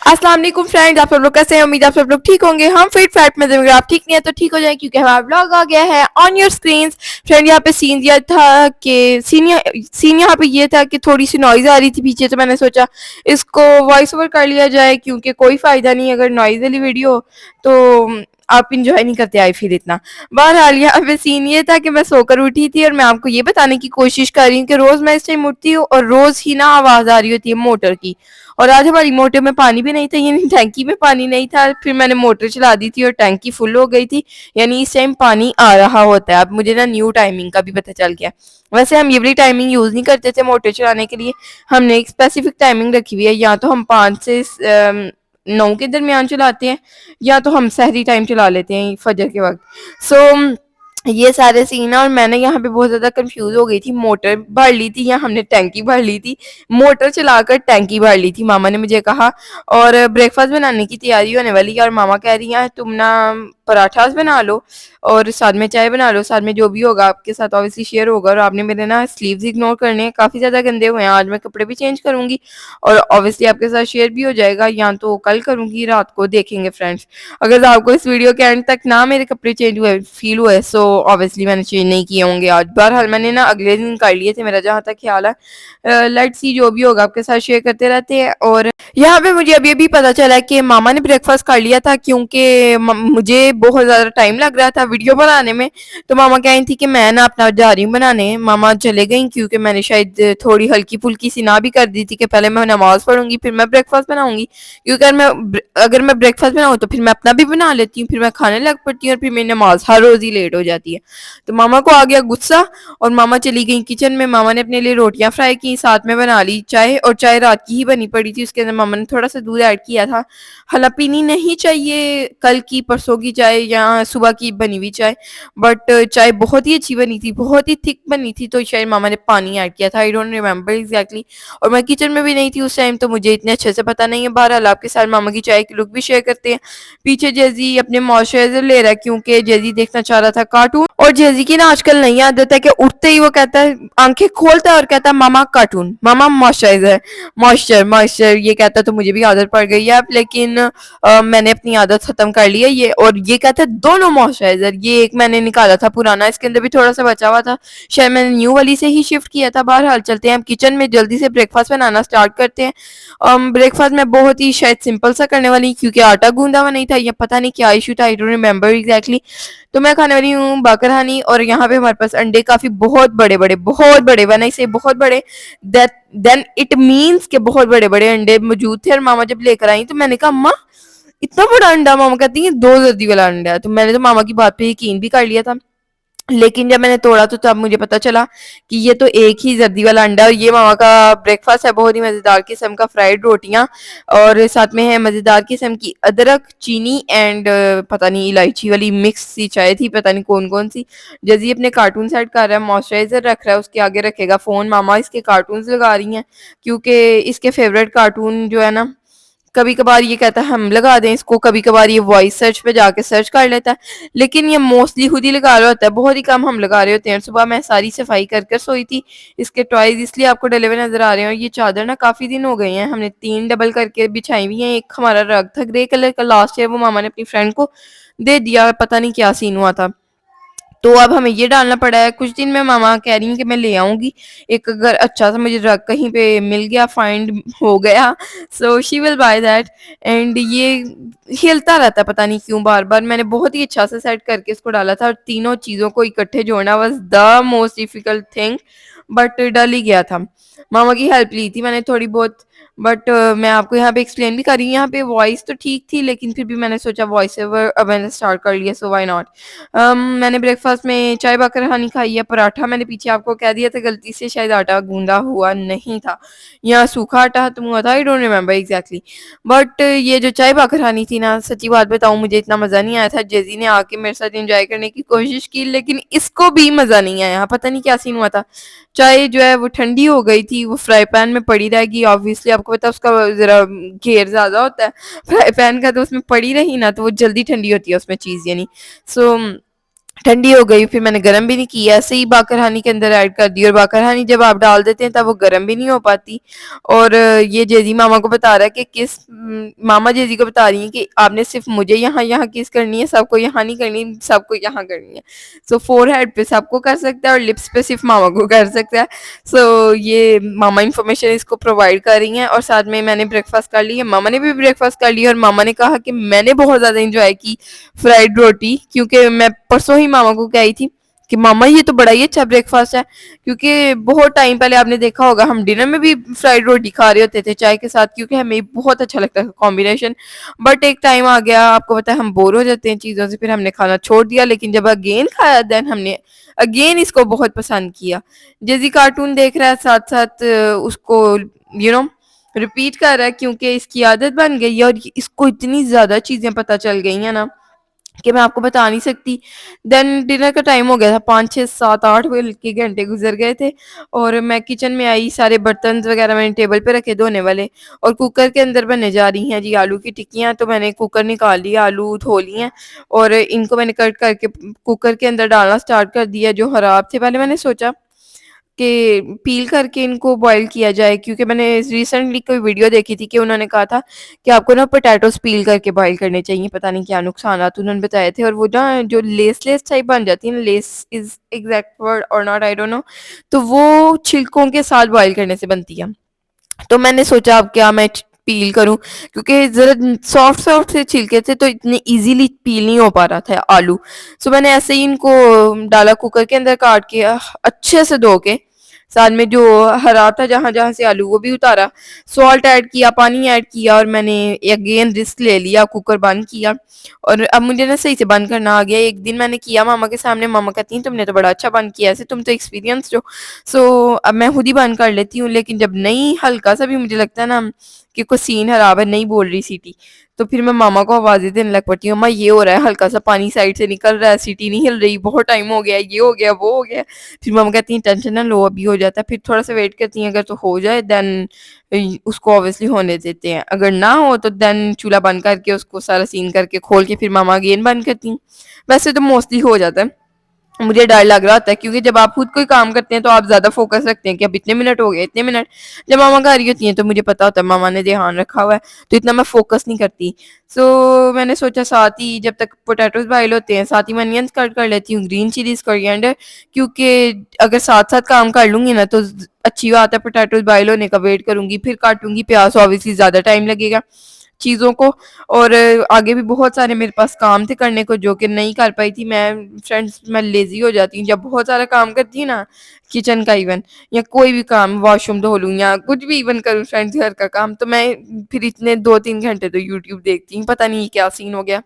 अस्सलाम वालेकुम फ्रेंड्स, आप सब लोग कैसे हैं? उम्मीद आप सब लोग ठीक होंगे। हम फिट फैट में अगर आप ठीक नहीं है तो ठीक हो जाए, क्योंकि हमारा ब्लॉग आ गया है ऑन योर स्क्रीन। फ्रेंड, यहाँ पे सीन दिया था कि सीन यहाँ पे ये था कि थोड़ी सी नॉइज आ रही थी पीछे, तो मैंने सोचा इसको वॉइस ओवर कर लिया जाए, क्योंकि कोई फायदा नहीं अगर नॉइज वाली वीडियो हो तो आप इंजॉय नहीं करते आई फिर इतना। बहरहाल यहाँ पे सीन ये था कि मैं सोकर उठी थी और मैं आपको ये बताने की कोशिश कर रही हूँ कि रोज मैं इस टाइम उठती हूँ और रोज ही ना आवाज आ रही होती है मोटर की। और आज हमारी मोटर में पानी भी नहीं था, यानी टैंकी में पानी नहीं था। फिर मैंने मोटर चला दी थी और टैंकी फुल हो गई थी, यानी इस टाइम पानी आ रहा होता है। अब मुझे ना न्यू टाइमिंग का भी पता चल गया। वैसे हम ये वाली टाइमिंग यूज नहीं करते थे मोटर चलाने के लिए। हमने एक स्पेसिफिक टाइमिंग रखी हुई है, या तो हम 5 से 9 के दरमियान चलाते हैं, या तो हम सहरी टाइम चला लेते हैं फजर के वक्त। सो ये सारे सीन है और मैंने यहाँ पे बहुत ज़्यादा कंफ्यूज हो गई थी। मोटर भर ली थी या हमने टैंकी भर ली थी? मोटर चलाकर टैंकी भर ली थी, मामा ने मुझे कहा। और ब्रेकफास्ट बनाने की तैयारी होने वाली है और मामा कह रही हैं तुम ना पराठास बना लो और साथ में चाय बना लो, साथ में जो भी होगा आपके साथ ऑब्वियसली शेयर होगा। और आपने मेरे ना स्लीव्स इग्नोर करने हैं, काफ़ी ज़्यादा गंदे हुए हैं। आज मैं कपड़े भी चेंज करूँगी और ऑब्वियसली आपके साथ शेयर भी हो जाएगा, या तो कल करूँगी, रात को देखेंगे फ्रेंड्स। अगर आपको इस वीडियो के एंड तक ना मेरे कपड़े चेंज हुए फील हुए, सो ऑब्वियसली मैंने चेंज नहीं किए होंगे आज। बहरहाल मैंने ना अगले दिन कर लिए थे, मेरा जहाँ तक ख्याल है। लेट्स सी, जो भी होगा आपके साथ शेयर करते रहते हैं। और यहाँ पे मुझे अभी अभी पता चला कि मामा ने ब्रेकफास्ट कर लिया था, क्योंकि मुझे बहुत ज़्यादा टाइम लग रहा था वीडियो बनाने में। तो मामा कह रही थी कि मैं ना अपना जा रही हूँ बनाने। मामा चले गई क्योंकि मैंने शायद थोड़ी हल्की फुल्की सी ना भी कर दी थी कि पहले मैं नमाज पढ़ूंगी फिर मैं ब्रेकफास्ट बनाऊंगी, क्योंकि अगर मैं ब्रेकफास्ट बनाऊँ तो फिर मैं अपना भी बना लेती हूँ, फिर मैं खाने लग पड़ती हूँ और फिर मेरी नमाज हर रोज़ ही लेट हो जाती है। तो मामा को आ गया गुस्सा और मामा चली गई किचन में। मामा ने अपने लिए रोटियां फ्राई की, साथ में बना ली चाय, और चाय रात की ही बनी पड़ी थी, उसके अंदर मामा ने थोड़ा सा दूध ऐड किया था। हालांकि पीनी नहीं चाहिए कल की परसों की चाय या सुबह की बनी हुई चाय, बट चाय बहुत ही अच्छी बनी थी, बहुत ही थिक बनी थी, तो शायद मामा ने पानी ऐड किया था, आई डोंट रिमेम्बर एग्जैक्टली। और मैं किचन में भी नहीं थी उस टाइम, तो मुझे इतने अच्छे से पता नहीं है। बहरहाल आपके साथ मामा की चाय की लुक भी शेयर करते हैं। पीछे जेजी अपने मॉइस्चराइजर ले रहा है, क्योंकि जेजी देखना चाह रहा था कार्टून। और जेजी की ना आजकल नई आदत है कि उठते ही वो कहता है, आंखें खोलता है और कहता है मामा कार्टून, मामा मॉइस्चराइजर, मॉइस्चर मॉइस्चर ये कहता है। तो मुझे भी आदत पड़ गई है अब, लेकिन मैंने अपनी आदत खत्म कर ली है ये। और ये कहता है दोनों मॉइस्चराइजर, ये एक मैंने निकाला था पुराना, इसके अंदर भी थोड़ा सा बचा हुआ था, शायद मैंने न्यू वाली से ही शिफ्ट किया था। बहरहाल चलते हैं हम किचन में, जल्दी से ब्रेकफास्ट बनाना स्टार्ट करते हैं। ब्रेकफास्ट में बहुत ही शायद सिंपल सा करने वाली, क्योंकि आटा गूंदा हुआ नहीं था, या पता नहीं क्या इशू था, आई डोंट रिमेम्बर एग्जैक्टली। तो मैं खाने वाली हूँ बाकर हानी, और यहाँ पे हमारे पास अंडे काफी बहुत बड़े when I say बहुत बड़े, that then it means के बहुत बड़े बड़े अंडे मौजूद थे। और मामा जब लेकर आई तो मैंने कहा अम्मा इतना बड़ा अंडा? मामा कहती है 2 जर्दी वाला अंडा है। तो मैंने तो मामा की बात पे यकीन भी कर लिया था, लेकिन जब मैंने तोड़ा तो तब मुझे पता चला कि ये तो एक ही जर्दी वाला अंडा है। और ये मामा का ब्रेकफास्ट है, बहुत ही मज़ेदार किस्म का फ्राइड रोटियां, और साथ में है मज़ेदार किस्म की अदरक चीनी एंड पता नहीं इलायची वाली मिक्स सी चाय थी, पता नहीं कौन कौन सी। जैसे अपने कार्टून सेट कर रहा है, मॉइस्चराइजर रख रहा है, उसके आगे रखेगा फ़ोन। मामा इसके कार्टून्स लगा रही हैं, क्योंकि इसके फेवरेट कार्टून जो है ना, कभी कभार ये कहता है हम लगा दें इसको, कभी कभार ये वॉइस सर्च पे जाके सर्च कर लेता है, लेकिन ये मोस्टली खुद ही लगा रहा होता है, बहुत ही कम हम लगा रहे होते हैं। सुबह मैं सारी सफाई कर कर सोई थी, इसके टॉयज इसलिए आपको डले हुए नजर आ रहे हैं। और ये चादर ना काफी दिन हो गई हैं, हमने 3 डबल करके बिछाई हुई हैं। एक हमारा रग था ग्रे कलर का, लास्ट ईयर वो मामा ने अपनी फ्रेंड को दे दिया, पता नहीं क्या सीन हुआ था, तो अब हमें ये डालना पड़ा है। कुछ दिन में मामा कह रही हैं कि मैं ले आऊंगी एक, अगर अच्छा सा मुझे रग कहीं पे मिल गया, फाइंड हो गया, so she will by that. And ये हिलता रहता है पता नहीं क्यों बार बार। मैंने बहुत ही अच्छा से सेट करके इसको डाला था, और तीनों चीज़ों को इकट्ठे जोड़ना was the most difficult thing, but डल ही गया था। मामा की हेल्प ली थी मैंने थोड़ी बहुत, बट मैं आपको यहाँ पे एक्सप्लेन भी कर रही हूँ। यहाँ पे वॉइस तो ठीक थी, लेकिन फिर भी मैंने सोचा वॉइस ओवर अब मैंने स्टार्ट कर लिया, सो व्हाई नॉट। मैंने ब्रेकफास्ट में चाय बाकर हानी खाई है। पराठा मैंने पीछे आपको कह दिया था गलती से, शायद आटा गूंदा हुआ नहीं था या सूखा आटा खत्म हुआ था, I don't remember exactly. But ये जो चाय बाकर हानी थी ना, सच्ची बात बताऊं मुझे इतना मज़ा नहीं आया था। जेजी ने आके मेरे साथ एंजॉय करने की कोशिश की, लेकिन इसको भी मज़ा नहीं आया, पता नहीं क्या सीन हुआ था। चाय जो है वो ठंडी हो गई थी, वो फ्राई पैन में पड़ी रहेगी, ऑब्वियसली आपको पता है उसका ज़रा घेर ज़्यादा होता है फ्राई पैन का, तो उसमें पड़ी रही ना तो वो जल्दी ठंडी होती है उसमें चीज़, यानी सो ठंडी हो गई, फिर मैंने गरम भी नहीं की, ऐसे ही बाकर हानी के अंदर ऐड कर दी। और बाकर हानी जब आप डाल देते हैं तब वो गरम भी नहीं हो पाती। और ये जेजी मामा को बता रहा है कि मामा जेजी को बता रही हैं कि आपने सिर्फ मुझे यहाँ यहाँ किस करनी है, सबको यहाँ नहीं करनी, सबको यहाँ करनी है। सो फोर हेड पे सबको कर सकता है और लिप्स पे सिर्फ मामा को कर सकता है। सो ये मामा इन्फॉर्मेशन इसको प्रोवाइड कर रही हैं। और साथ में मैंने ब्रेकफास्ट कर ली है, मामा ने भी ब्रेकफास्ट कर लिया। और मामा ने कहा कि मैंने बहुत ज़्यादा इंजॉय की फ्राइड रोटी, क्योंकि मैं परसों ही मामा को कही थी कि मामा ये तो बड़ा ही अच्छा ब्रेकफास्ट है। क्योंकि बहुत टाइम पहले आपने देखा होगा हम डिनर में भी फ्राइड रोटी खा रहे होते थे चाय के साथ, क्योंकि हमें बहुत अच्छा लगता है कॉम्बिनेशन। बट एक टाइम आ गया, आपको पता है हम बोर हो जाते हैं चीज़ों से, फिर हमने खाना छोड़ दिया। लेकिन जब अगेन खाया देन हमने अगेन इसको बहुत पसंद किया। जैसी कार्टून देख रहा है साथ साथ उसको रिपीट कर रहा है, क्योंकि इसकी आदत बन गई है। और इसको इतनी ज़्यादा चीज़ें पता चल गई हैं ना कि मैं आपको बता नहीं सकती। देन डिनर का टाइम हो गया था, 5 6 7 8 के घंटे गुजर गए थे। और मैं किचन में आई, सारे बर्तन वगैरह मैंने टेबल पे रखे धोने वाले। और कुकर के अंदर बनने जा रही हैं जी आलू की टिक्कियाँ। तो मैंने कुकर निकाल लिया, आलू धो लिए हैं और इनको मैंने कट करके कुकर के अंदर डालना स्टार्ट कर दिया। जो खराब थे, पहले मैंने सोचा कि पील करके इनको बॉईल किया जाए, क्योंकि मैंने रिसेंटली कोई वीडियो देखी थी कि उन्होंने कहा था कि आपको ना पोटैटोज़ पील करके बॉईल करने चाहिए, पता नहीं क्या नुकसानात उन्होंने बताए थे। और वो ना जो लेस टाइप बन जाती है ना, लेस इज़ एग्ज़ैक्ट वर्ड और नॉट, आई डोंट नो, तो वो छिलकों के साथ बॉईल करने से बनती है। तो मैंने सोचा अब क्या मैं पील करूं, क्योंकि ज़रा सॉफ्ट सॉफ्ट से छिलके थे तो इतने इजीली पील नहीं हो पा रहा था आलू। सो मैंने ऐसे ही इनको डाला कुकर के अंदर, काट के अच्छे से धो के, साथ में जो हरा था जहाँ जहाँ से आलू वो भी उतारा, सॉल्ट ऐड किया, पानी ऐड किया। और मैंने अगेन रिस्क ले लिया, कुकर बंद किया। और अब मुझे ना सही से बंद करना आ गया। एक दिन मैंने किया मामा के सामने, मामा कहती हैं तुमने तो बड़ा अच्छा बंद किया, ऐसे तुम तो एक्सपीरियंस हो। सो अब मैं खुद ही बंद कर लेती हूँ। लेकिन जब नहीं हल्का सा भी मुझे लगता है ना कि कोई सीन खराब है, नहीं बोल रही सीटी, तो फिर मैं मामा को आवाज़ें देने लग पड़ती हूँ, अम्मा ये हो रहा है, हल्का सा पानी साइड से निकल रहा है, सीटी नहीं हिल रही, बहुत टाइम हो गया, ये हो गया, वो हो गया। फिर मामा कहती हैं टेंशन ना लो, अभी हो जाता है। फिर थोड़ा सा वेट करती हैं, अगर तो हो जाए देन उसको ऑब्वियसली होने देते हैं, अगर ना हो तो देन चूल्हा बंद करके उसको सारा सीन करके खोल के फिर मामा अगेन बंद करती हैं। वैसे तो मोस्टली हो जाता है। मुझे डर लग रहा होता है, क्योंकि जब आप खुद कोई काम करते हैं तो आप ज़्यादा फोकस रखते हैं कि अब इतने मिनट हो गए, इतने मिनट। जब मामा घर ही होती हैं तो मुझे पता होता है मामा ने ध्यान रखा हुआ है, तो इतना मैं फोकस नहीं करती। मैंने सोचा साथ ही जब तक पोटैटोज बॉयल होते हैं साथ ही मैं अनियंस कट कर लेती हूँ, ग्रीन चिलीज, कोरिएंडर, क्योंकि अगर साथ साथ काम कर लूँगी ना तो अच्छी बात है, पोटैटोज बॉयल होने का वेट करूँगी, फिर काटूँगी प्याज, ऑब्वियसली ज़्यादा टाइम लगेगा चीज़ों को। और आगे भी बहुत सारे मेरे पास काम थे करने को जो कि नहीं कर पाई थी मैं। फ्रेंड्स, मैं लेज़ी हो जाती हूँ जब बहुत सारा काम करती हूँ ना, किचन का इवन, या कोई भी काम, वॉशरूम धो लूँ या कुछ भी इवन करूँ फ्रेंड्स घर का काम, तो मैं फिर इतने 2 3 घंटे तो यूट्यूब देखती हूँ, पता नहीं क्या सीन हो गया।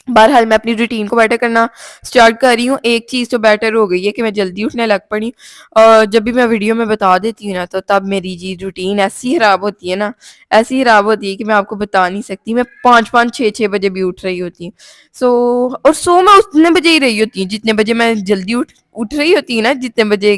बहरहाल मैं अपनी रूटीन को बेटर करना स्टार्ट कर रही हूँ। एक चीज़ तो बेटर हो गई है कि मैं जल्दी उठने लग पड़ी। जब भी मैं वीडियो में बता देती हूँ ना तो तब मेरी जी रूटीन ऐसी ख़राब होती है ना, ऐसी ख़राब होती है कि मैं आपको बता नहीं सकती। मैं 5 5 6 6 बजे भी उठ रही होती हूँ। और सो मैं उतने बजे ही रही होती हूँ जितने बजे मैं जल्दी उठ रही होती है ना, जितने बजे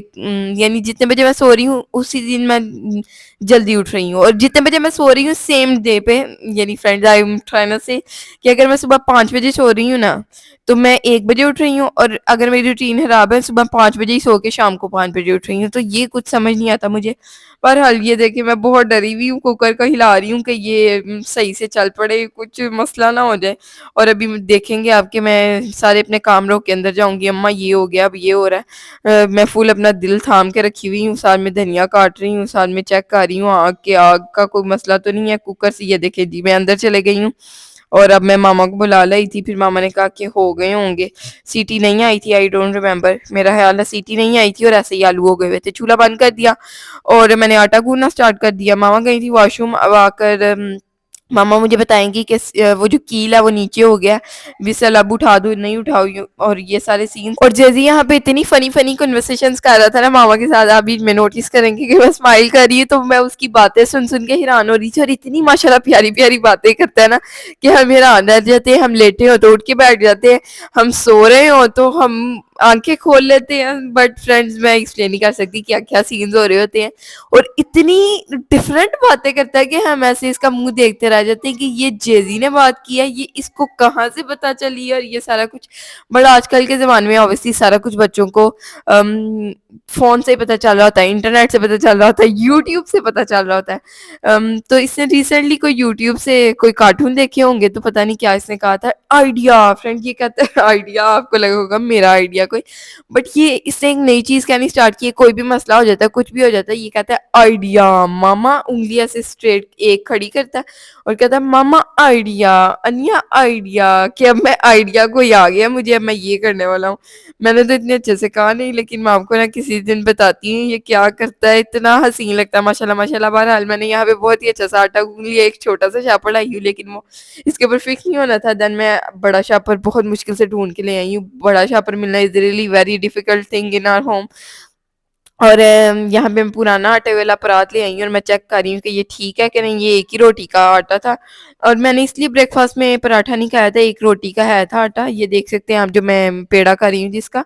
यानी जितने बजे मैं सो रही हूँ उसी दिन मैं जल्दी उठ रही हूँ। और जितने बजे मैं सो रही हूँ सेम डे पे, यानी friends I am trying to say कि अगर मैं सुबह 5 बजे सो रही हूँ ना तो मैं 1 बजे उठ रही हूँ। और अगर मेरी रूटीन खराब है, सुबह 5 बजे ही सो के शाम को 5 बजे उठ रही हूँ, तो ये कुछ समझ नहीं आता मुझे। पर हाल ये देखिए मैं बहुत डरी हुई हूँ, कुकर को हिला रही हूँ कि ये सही से चल पड़े, कुछ मसला ना हो जाए। और अभी देखेंगे आपके, मैं सारे अपने काम रोक के अंदर जाऊंगी, अम्मा ये हो गया, अब ये हो रहा है। मैं फुल अपना दिल थाम के रखी हुई हूँ, साथ में धनिया काट रही हूँ, साथ में चेक कर रही हूँ आग का कोई मसला तो नहीं है कुकर से। ये देखे जी मैं अंदर चले गई हूँ। और अब मैं मामा को बुला लाई थी, फिर मामा ने कहा कि हो गए होंगे, सीटी नहीं आई थी, आई डोंट रिमेम्बर, मेरा ख्याल है सीटी नहीं आई थी और ऐसे ही आलू हो गए हुए थे। चूल्हा बंद कर दिया और मैंने आटा गूंदना स्टार्ट कर दिया। मामा गई थी वॉशरूम, अब आकर मामा मुझे बताएंगी कि वो जो कील है वो नीचे हो गया, विसल अब उठा दो नहीं उठाओ, और ये सारे सीन। और जैसे यहाँ पे इतनी फनी फनी कन्वर्सेशंस कर रहा था ना मामा के साथ, आप बीच में नोटिस करेंगे कि मैं स्माइल कर रही हूँ तो मैं उसकी बातें सुन सुन के हैरान हो रही थी। और इतनी माशाल्लाह प्यारी प्यारी बातें करता है ना कि हम हैरान रह जाते हैं, हम लेटे हो तो उठ के बैठ जाते हैं, हम सो रहे हो तो हम आंखें खोल लेते हैं, बट फ्रेंड्स मैं एक्सप्लेन नहीं कर सकती क्या क्या सीन्स हो रहे होते हैं। और इतनी डिफरेंट बातें करता है कि हम ऐसे इसका मुंह देखते रह जाते हैं कि ये जेजी ने बात किया, ये इसको कहाँ से पता चली, और ये सारा कुछ। बट आजकल के ज़माने में ऑब्वियसली सारा कुछ बच्चों को फ़ोन से पता चल रहा होता है, इंटरनेट से पता चल रहा होता है, यूट्यूब से पता चल रहा होता है। तो इसने रिसेंटली कोई यूट्यूब से कोई कार्टून देखे होंगे, तो पता नहीं क्या इसने कहा था, आइडिया। फ्रेंड ये कहता है आइडिया, आपको लगा होगा मेरा आइडिया कोई, बट ये इसने एक नई चीज़ कहनी स्टार्ट की है। कोई भी मसला हो जाता है, कुछ भी हो जाता है, ये कहता है आइडिया। मामा उंगली ऐसे स्ट्रेट एक खड़ी करता है और कहता है मामा आइडिया, अनिया आइडिया, कि अब मैं आइडिया कोई आ गया मुझे, अब मैं ये करने वाला हूँ। मैंने तो इतने अच्छे से कहा नहीं, लेकिन मैं आपको ना किसी दिन बताती हूँ ये क्या करता है, इतना हसीन लगता है माशाल्लाह माशाल्लाह। बहरहाल मैंने यहाँ पे बहुत ही अच्छा सा आटा गूंद लिया, एक छोटा सा शापर लाई हूँ, लेकिन वो इसके ऊपर फिक्स नहीं होना था। देन मैं बड़ा शापर बहुत मुश्किल से ढूंढ के ले आई हूँ। बड़ा शापर मिलना is really very difficult thing in our home. और यहाँ पे मैं पुराना आटे वाला परात ले आई हूँ और मैं चेक कर रही हूँ कि ये ठीक है कि नहीं। ये एक ही रोटी का आटा था और मैंने इसलिए ब्रेकफास्ट में पराठा नहीं खाया था, एक रोटी का है था आटा। ये देख सकते हैं आप, जो मैं पेड़ा कर रही हूँ जिसका,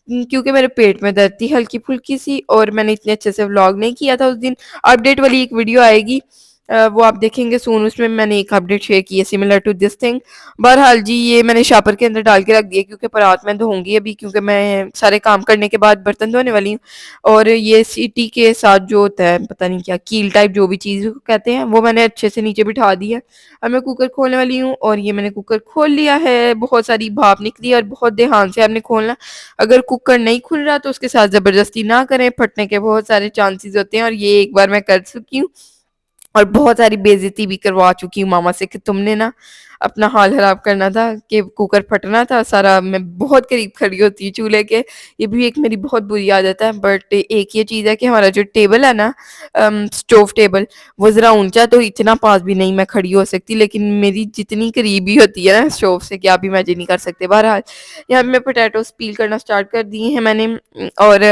क्योंकि मेरे पेट में दर्द थी हल्की फुल्की सी, और मैंने इतने अच्छे से व्लॉग नहीं किया था उस दिन। अपडेट वाली एक वीडियो आएगी, वो आप देखेंगे सून, उसमें मैंने एक अपडेट शेयर की है सिमिलर टू दिस थिंग। बहरहाल जी, ये मैंने शापर के अंदर डाल के रख दिया क्योंकि परात में धोऊंगी अभी, क्योंकि मैं सारे काम करने के बाद बर्तन धोने वाली हूँ। और ये सीटी के साथ जो होता है, पता नहीं क्या कील टाइप जो भी चीज़ कहते हैं, वो मैंने अच्छे से नीचे बिठा दी है। अब मैं कुकर खोलने वाली हूँ, और ये मैंने कुकर खोल लिया है। बहुत सारी भाप निकली है और बहुत ध्यान से आपने खोलना। अगर कुकर नहीं खुल रहा तो उसके साथ ज़बरदस्ती ना करें, फटने के बहुत सारे चांसेस होते हैं, और ये एक बार मैं कर चुकी हूँ। और बहुत सारी बेइज्जती भी करवा चुकी हूँ मामा से कि तुमने ना अपना हाल खराब करना था, कि कुकर फटना था सारा। मैं बहुत करीब खड़ी होती हूँ चूल्हे के, ये भी एक मेरी बहुत बुरी आदत है। बट एक ये चीज़ है कि हमारा जो टेबल है ना, स्टोव टेबल, वो ज़रा ऊंचा, तो इतना पास भी नहीं मैं खड़ी हो सकती, लेकिन मेरी जितनी करीबी होती है ना स्टोव से कि आप इमेजिन नहीं कर सकते। बहरहाल यहाँ पे मैं पोटैटोस पील करना स्टार्ट कर दिए हैं मैंने। और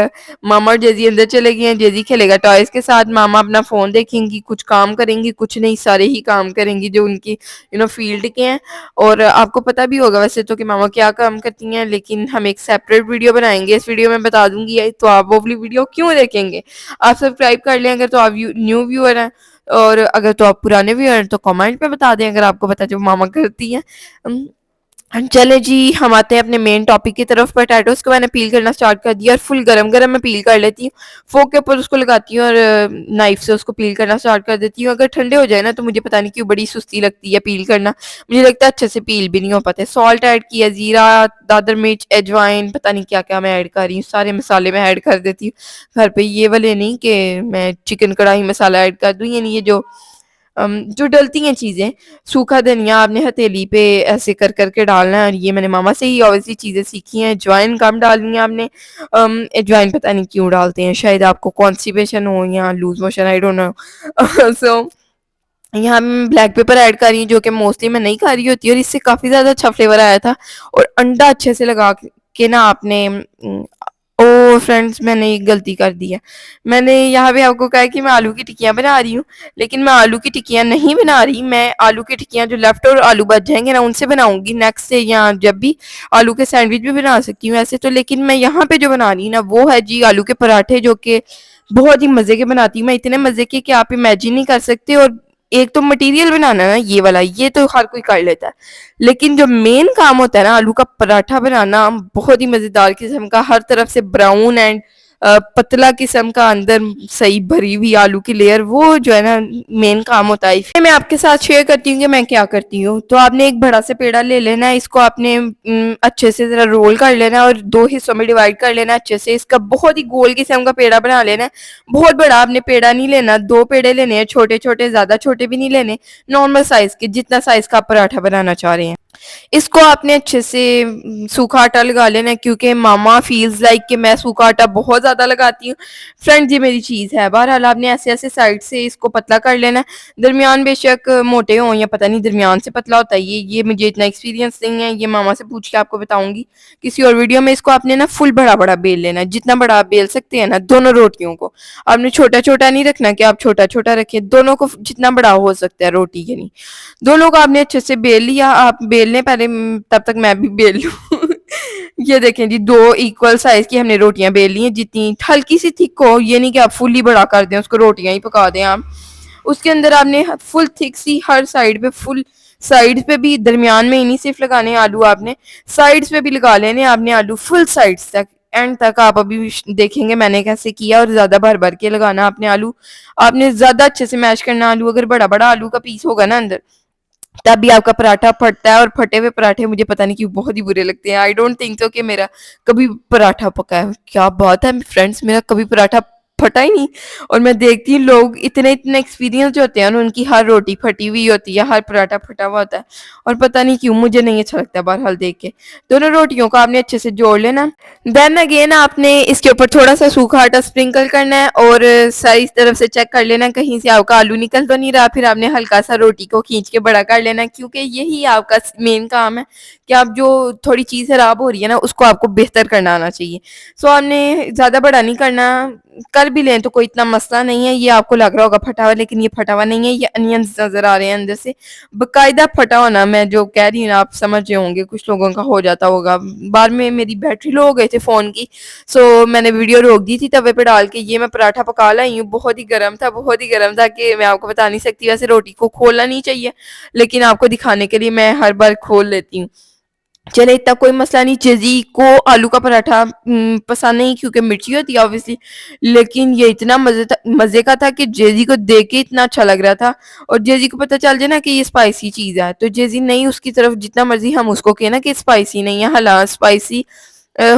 मामा और जेजी अंदर चले गए हैं। जेजी खेलेगा टॉयज के साथ, मामा अपना फ़ोन देखेंगी, कुछ काम करेंगी, कुछ नहीं सारे ही काम करेंगी जो उनकी फील्ड के हैं। और आपको पता भी होगा वैसे तो कि मामा क्या काम करती हैं, लेकिन हम एक सेपरेट वीडियो बनाएंगे, इस वीडियो में बता दूंगी, तो आप वो वाली वीडियो क्यों देखेंगे। आप सब्सक्राइब कर लें अगर तो आप न्यू व्यूअर हैं, और अगर तो आप पुराने व्यूअर हैं तो कमेंट में बता दें अगर आपको पता जो मामा करती हैं। चले जी, हम आते हैं अपने मेन टॉपिक की तरफ। पोटैटोस को मैंने पील करना स्टार्ट कर दिया और फुल गरम गरम मैं पील कर लेती हूँ। फोक के ऊपर उसको लगाती हूँ और नाइफ से उसको पील करना स्टार्ट कर देती हूँ। अगर ठंडे हो जाए ना तो मुझे पता नहीं क्यों बड़ी सुस्ती लगती है पील करना, मुझे लगता है अच्छे से पील भी नहीं हो पाते। सॉल्ट ऐड किया, जीरा, दादर मिर्च, एजवाइन, पता नहीं क्या क्या मैं ऐड कर रही हूँ, सारे मसाले मैं ऐड कर देती हूँ घर पे। ये वाले नहीं कि मैं चिकन कढ़ाई मसाला ऐड कर दूँ, यानी ये जो डलती हैं चीज़ें। सूखा धनिया आपने हथेली पे ऐसे कर करके डालना है, और ये मैंने मामा से ही ऑब्वियसली चीज़ें सीखी हैं। अजवाइन कम डालनी है आपने। अजवाइन पता नहीं क्यों डालते हैं, शायद आपको कॉन्स्टिपेशन हो या loose motion, I don't know. So यहाँ मैं ब्लैक पेपर ऐड कर रही हूँ, जो कि मोस्टली मैं नहीं खा रही होती, और इससे काफ़ी ज़्यादा अच्छा फ्लेवर आया था। और अंडा अच्छे से लगा के ना आपने ओ फ्रेंड्स, मैंने एक गलती कर दी है। मैंने यहाँ पे आपको कहा है कि मैं आलू की टिक्कियाँ बना रही हूँ, लेकिन मैं आलू की टिक्कियाँ नहीं बना रही। मैं आलू की टिक्कियाँ जो लेफ्ट और आलू बच जाएंगे ना उनसे बनाऊंगी नेक्स्ट से, या जब भी आलू के सैंडविच भी बना सकती हूँ ऐसे तो। लेकिन मैं यहाँ पे जो बना रही हूँ ना वो है जी आलू के पराठे, जो कि बहुत ही मज़े के बनाती हूँ मैं, इतने मज़े के कि आप इमेजिन नहीं कर सकते। और एक तो मटेरियल बनाना है ना ये वाला, ये तो हर कोई कर लेता है, लेकिन जो मेन काम होता है ना आलू का पराठा बनाना, बहुत ही मज़ेदार किस्म का, हर तरफ से ब्राउन एंड पतला किस्म का, अंदर सही भरी हुई आलू की लेयर, वो जो है ना मेन काम होता है। फिर मैं आपके साथ शेयर करती हूँ कि मैं क्या करती हूँ। तो आपने एक बड़ा सा पेड़ा ले लेना है, इसको आपने अच्छे से ज़रा रोल कर लेना है और दो हिस्सों में डिवाइड कर लेना है अच्छे से। इसका बहुत ही गोल किस्म का पेड़ा बना लेना है। बहुत बड़ा आपने पेड़ा नहीं लेना, दो पेड़े लेने हैं, छोटे छोटे, ज़्यादा छोटे भी नहीं लेने, नॉर्मल साइज़ के, जितना साइज़ का आप पराठा बनाना चाह रहे हैं। इसको आपने अच्छे से सूखा आटा लगा लेना है, क्योंकि मामा फील्स लाइक कि मैं सूखा आटा बहुत ज़्यादा लगाती हूँ। फ्रेंड ये मेरी चीज़ है। बहरहाल आपने ऐसे ऐसे साइड से इसको पतला कर लेना है। दरमियान बेशक मोटे हों या पता नहीं दरमियान से पतला होता है, ये मुझे इतना एक्सपीरियंस नहीं है, ये मामा से पूछ के आपको बताऊंगी किसी और वीडियो में। इसको आपने ना फुल बड़ा बड़ा बेल लेना है, जितना बड़ा आप बेल सकते हैं ना दोनों रोटियों को। आपने छोटा छोटा नहीं रखना कि आप छोटा छोटा रखें, दोनों को जितना बड़ा हो सकता है रोटी के नहीं, दोनों को आपने अच्छे से बेल लिया। आप बेलने पहले तब तक मैं भी बेल लूँ ये देखें जी, 2 इक्वल साइज़ की हमने रोटियाँ बेल ली हैं, जितनी हल्की सी थिक हो, ये नहीं कि आप फुल्ली बड़ा कर दें उसको, रोटियाँ ही पका दें आप। उसके अंदर आपने फुल थिक सी हर साइड पे, फुल साइड्स पे भी, दरमियान में ही नहीं सिर्फ लगाने हैं आलू आपने, साइड्स पे भी लगा लेने आपने आलू, फुल साइड्स तक, एंड तक आप अभी भी देखेंगे मैंने कैसे किया। और ज़्यादा भर भर के लगाना आपने आलू, आपने ज़्यादा अच्छे से मैश करना आलू, अगर बड़ा बड़ा आलू का पीस होगा ना अंदर, तभी आपका पराठा फटता है। और फटे हुए पराठे मुझे पता नहीं क्यों बहुत ही बुरे लगते हैं। आई डोंट थिंक सो कि मेरा कभी पराठा पका है, क्या बात है फ्रेंड्स, मेरा कभी पराठा फटा ही नहीं। और मैं देखती हूँ लोग इतने इतने एक्सपीरियंस होते हैं, और उनकी हर रोटी फटी हुई होती है, हर पराठा फटा हुआ होता है, और पता नहीं क्यों मुझे नहीं अच्छा लगता बहरहाल देख के। दोनों रोटियों को आपने अच्छे से जोड़ लेना। देन अगेन आपने इसके ऊपर थोड़ा सा सूखा आटा स्प्रिंकल करना है, और सारी तरफ से चेक कर लेना कहीं से आपका आलू निकल तो नहीं रहा। फिर आपने हल्का सा रोटी को खींच के बड़ा कर लेना, क्योंकि यही आपका मेन काम है कि आप जो थोड़ी चीज़ खराब हो रही है ना, उसको आपको बेहतर करना आना चाहिए। सो आपने ज़्यादा बड़ा नहीं करना, कर भी लें तो कोई इतना मसला नहीं है। ये आपको लग रहा होगा फटा हुआ, लेकिन ये फटा हुआ नहीं है, ये अनियंस नज़र आ रहे हैं अंदर से बकायदा फटा होना। मैं जो कह रही हूँ ना, आप समझ रहे होंगे, कुछ लोगों का हो जाता होगा। बाद में मेरी बैटरी लो हो गई थी फ़ोन की, सो मैंने वीडियो रोक दी थी तवे पे डाल के। ये मैं पराठा पका लाई हूँ, बहुत ही गर्म था, बहुत ही गर्म था कि मैं आपको बता नहीं सकती। वैसे रोटी को खोलना नहीं चाहिए, लेकिन आपको दिखाने के लिए मैं हर बार खोल लेती हूँ। चले, इतना कोई मसला नहीं। जेजी को आलू का पराठा पसंद नहीं, क्योंकि मिर्ची होती है ऑब्वियसली, लेकिन ये इतना मज़े का था कि जेजी को देख के इतना अच्छा लग रहा था। और जेजी को पता चल जाए ना कि ये स्पाइसी चीज़ है, तो जेजी नहीं, उसकी तरफ जितना मर्जी हम उसको कहें ना कि स्पाइसी नहीं है, हालांकि स्पाइसी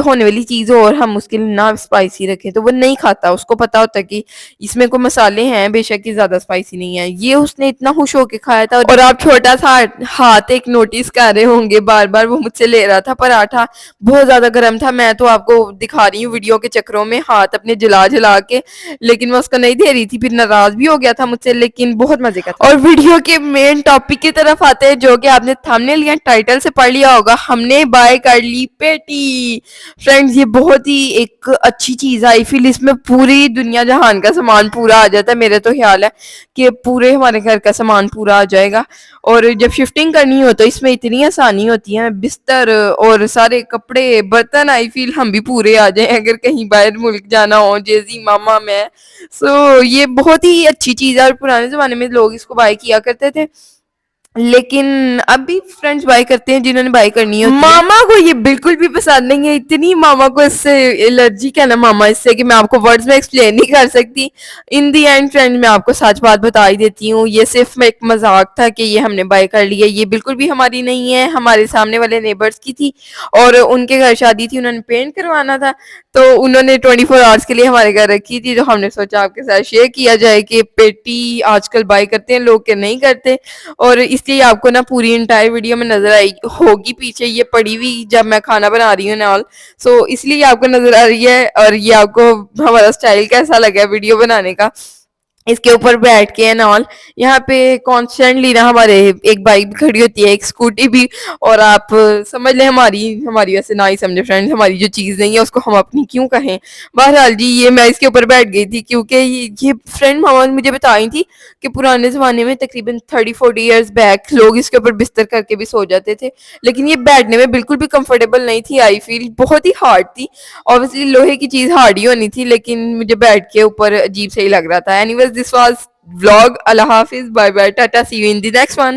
होने वाली चीज़ हो और हम उसके लिए ना स्पाइसी रखें तो वो नहीं खाता। उसको पता होता है कि इसमें कोई मसाले हैं, बेशक ही ज़्यादा स्पाइसी नहीं है। ये उसने इतना खुश होके खाया था। और आप छोटा सा हाथ एक नोटिस कर रहे होंगे, बार बार वो मुझसे ले रहा था पराठा, बहुत ज़्यादा गर्म था। मैं तो आपको दिखा रही हूँ वीडियो के चक्करों में हाथ अपने जला जला के, लेकिन मैं उसको नहीं दे रही थी, फिर नाराज़ भी हो गया था मुझसे, लेकिन बहुत मज़े का था। और वीडियो के मेन टॉपिक की तरफ आते हैं, जो कि आपने थंबनेल या टाइटल से पढ़ लिया होगा, हमने बाय कर ली पेटी। फ्रेंड्स, ये बहुत ही एक अच्छी चीज़ है। आई फील इसमें पूरी दुनिया जहान का सामान पूरा आ जाता है। मेरे तो ख्याल है कि पूरे हमारे घर का सामान पूरा आ जाएगा। और जब शिफ्टिंग करनी हो तो इसमें इतनी आसानी होती है, बिस्तर और सारे कपड़े बर्तन, आई फील हम भी पूरे आ जाए अगर कहीं बाहर मुल्क जाना हो, जेजी मामा मैं। सो ये बहुत ही अच्छी चीज़ है, और पुराने ज़माने में लोग इसको बाय किया करते थे, लेकिन अब भी फ्रेंड्स बाय करते हैं जिन्होंने बाय करनी होती है। मामा को ये बिल्कुल भी पसंद नहीं है, इतनी मामा को इससे एलर्जी है ना मामा इससे, कि मैं आपको वर्ड्स में एक्सप्लेन नहीं कर सकती। इन दी एंड फ्रेंड मैं आपको सच बात बता ही देती हूँ, ये सिर्फ एक मजाक था कि ये हमने बाय कर लिया। ये बिल्कुल भी हमारी नहीं है, हमारे सामने वाले नेबर्स की थी, और उनके घर शादी थी, उन्होंने पेंट करवाना था, तो उन्होंने 24 आवर्स के लिए हमारे घर रखी थी। तो हमने सोचा आपके साथ शेयर किया जाए कि पेटी आजकल बाय करते हैं लोग के नहीं करते, और इसलिए आपको ना पूरी इंटायर वीडियो में नजर आई होगी पीछे ये पड़ी हुई जब मैं खाना बना रही हूँ ऑल। सो इसलिए आपको नजर आ रही है। और ये आपको हमारा स्टाइल कैसा लगा वीडियो बनाने का, इसके ऊपर बैठ के एंड ऑल। यहाँ पे कॉन्स्टेंटली ना हमारे एक बाइक भी खड़ी होती है, एक स्कूटी भी। और आप समझ लें हमारी हमारी वैसे ना ही समझे फ्रेंड्स, हमारी जो चीज़ नहीं है उसको हम अपनी क्यों कहें। बहरहाल जी, ये मैं इसके ऊपर बैठ गई थी क्योंकि ये फ्रेंड मामा ने मुझे बताई थी कि पुराने ज़माने में तकरीबन 30-40 ईयर्स बैक लोग इसके ऊपर बिस्तर करके भी सो जाते थे, लेकिन ये बैठने में बिल्कुल भी कंफर्टेबल नहीं थी। आई फील बहुत ही हार्ड थी। ऑब्वियसली लोहे की चीज़ हार्ड ही होनी थी, लेकिन मुझे बैठ के ऊपर अजीब से ही लग रहा था। Anyways, this was vlog. अल्लाह हाफिज, bye bye, tata, see you in the next one.